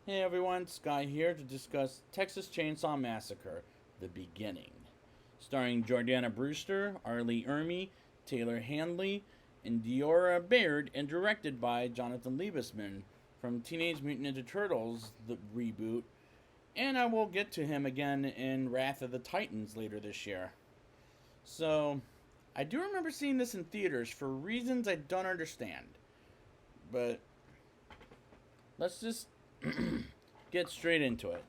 Hey everyone, Sky here to discuss Texas Chainsaw Massacre, The Beginning. Starring Jordana Brewster, Arlie Ermey, Taylor Handley, and Diora Baird, and directed by Jonathan Liebesman from Teenage Mutant Ninja Turtles, the reboot, and I will get to him again in Wrath of the Titans later this year. So, I do remember seeing this in theaters for reasons I don't understand, but let's just get straight into it.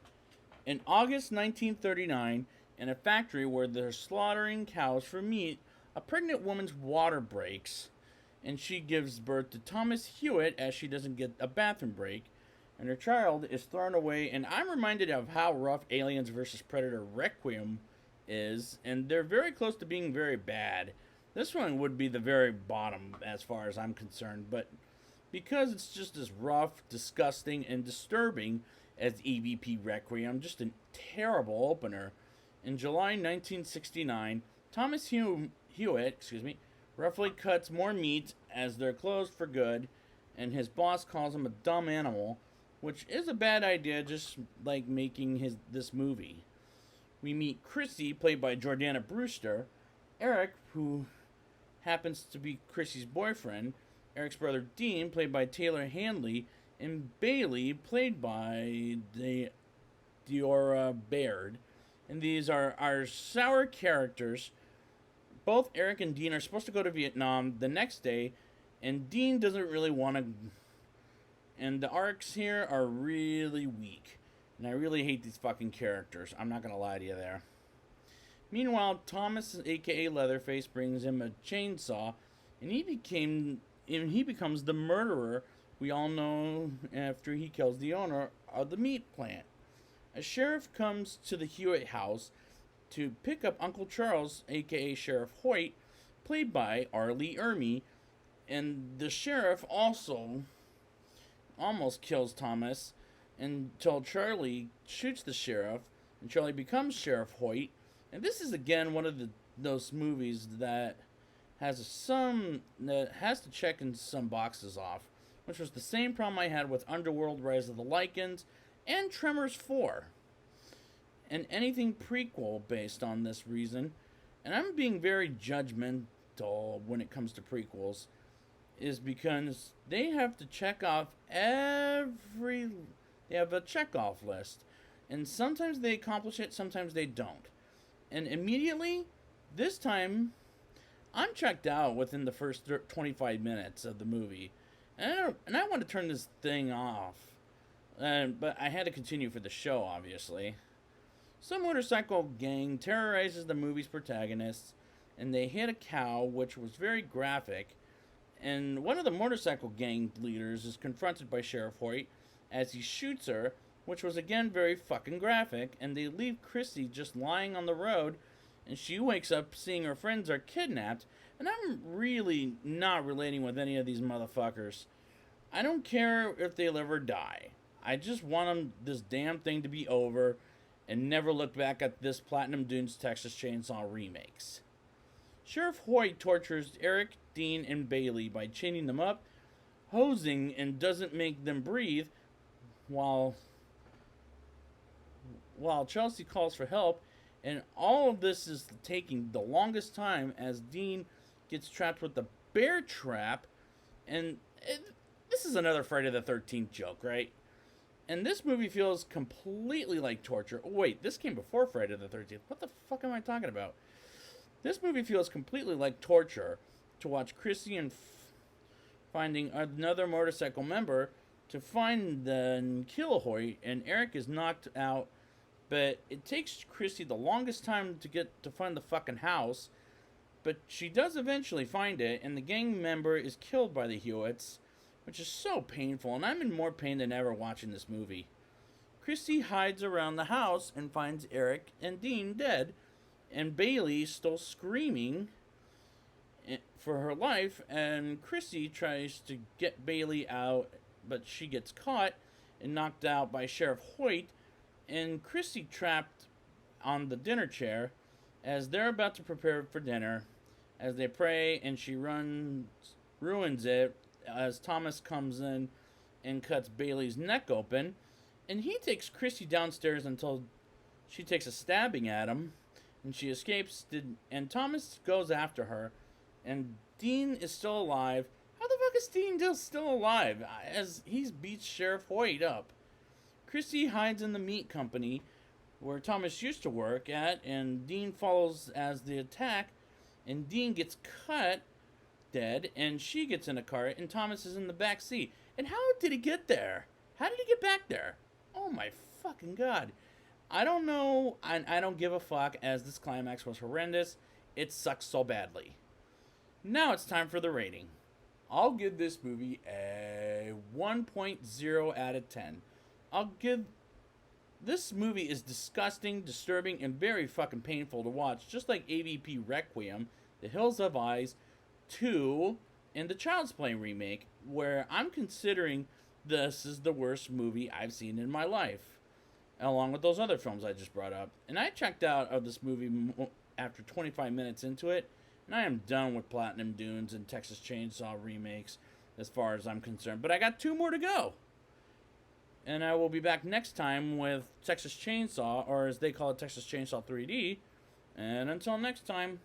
In August 1939, in a factory where they're slaughtering cows for meat, a pregnant woman's water breaks, and she gives birth to Thomas Hewitt as she doesn't get a bathroom break, and her child is thrown away. And I'm reminded of how rough Aliens vs. Predator Requiem is, and they're very close to being very bad. This one would be the very bottom as far as I'm concerned, but because it's just as rough, disgusting, and disturbing as EVP Requiem, just a terrible opener. In July 1969, Thomas Hewitt, roughly cuts more meat as they're closed for good, and his boss calls him a dumb animal, which is a bad idea, just like making this movie. We meet Chrissy, played by Jordana Brewster, Eric, who happens to be Chrissy's boyfriend, Eric's brother Dean, played by Taylor Handley, and Bailey, played by Diora Baird. And these are our sour characters. Both Eric and Dean are supposed to go to Vietnam the next day, and Dean doesn't really want to. And the arcs here are really weak. And I really hate these fucking characters. I'm not gonna lie to you there. Meanwhile, Thomas, aka Leatherface, brings him a chainsaw, and he becomes the murderer we all know after he kills the owner of the meat plant. A sheriff comes to the Hewitt house to pick up Uncle Charles, aka Sheriff Hoyt, played by Arlie Ermey, and the sheriff also almost kills Thomas until Charlie shoots the sheriff, and Charlie becomes Sheriff Hoyt. And this is again one of those movies that has to check in some boxes off, which was the same problem I had with Underworld: Rise of the Lycans and Tremors 4, and anything prequel based on this reason. And I'm being very judgmental when it comes to prequels, is because they have to check off they have a check off list, and sometimes they accomplish it, sometimes they don't. And immediately, this time, I'm checked out within the first 25 minutes of the movie. And I want to turn this thing off. But I had to continue for the show, obviously. Some motorcycle gang terrorizes the movie's protagonists, and they hit a cow, which was very graphic. And one of the motorcycle gang leaders is confronted by Sheriff Hoyt as he shoots her, which was again very fucking graphic. And they leave Chrissy just lying on the road, and she wakes up seeing her friends are kidnapped. And I'm really not relating with any of these motherfuckers. I don't care if they live or die. I just want this damn thing to be over and never look back at this Platinum Dunes Texas Chainsaw remakes. Sheriff Hoyt tortures Eric, Dean, and Bailey by chaining them up, hosing and doesn't make them breathe, while Chelsea calls for help. And all of this is taking the longest time as Dean gets trapped with the bear trap. And this is another Friday the 13th joke, right? And this movie feels completely like torture. Oh, wait, this came before Friday the 13th. What the fuck am I talking about? This movie feels completely like torture to watch Chrissy and finding another motorcycle member to find and kill Hoyt, and Eric is knocked out. But it takes Chrissy the longest time to find the fucking house. But she does eventually find it, and the gang member is killed by the Hewitts, which is so painful, and I'm in more pain than ever watching this movie. Chrissy hides around the house and finds Eric and Dean dead, and Bailey still screaming for her life, and Chrissy tries to get Bailey out, but she gets caught and knocked out by Sheriff Hoyt, and Chrissy trapped on the dinner chair as they're about to prepare for dinner, as they pray, and she ruins it as Thomas comes in and cuts Bailey's neck open. And he takes Chrissy downstairs until she takes a stabbing at him, and she escapes. And Thomas goes after her, and Dean is still alive. How the fuck is Dean still alive? As he's beats Sheriff Hoyt up. Chrissy hides in the meat company where Thomas used to work at, and Dean follows as the attack, and Dean gets cut dead, and she gets in a car, and Thomas is in the back seat. And how did he get there? How did he get back there? Oh my fucking god. I don't know. I don't give a fuck, as this climax was horrendous. It sucks so badly. Now it's time for the rating. I'll give this movie a 1.0 out of 10. This movie is disgusting, disturbing, and very fucking painful to watch, just like AVP Requiem, The Hills Have Eyes 2, and the Child's Play remake, where I'm considering this is the worst movie I've seen in my life, along with those other films I just brought up. And I checked out of this movie after 25 minutes into it, and I am done with Platinum Dunes and Texas Chainsaw remakes as far as I'm concerned. But I got 2 more to go. And I will be back next time with Texas Chainsaw, or as they call it, Texas Chainsaw 3D. And until next time...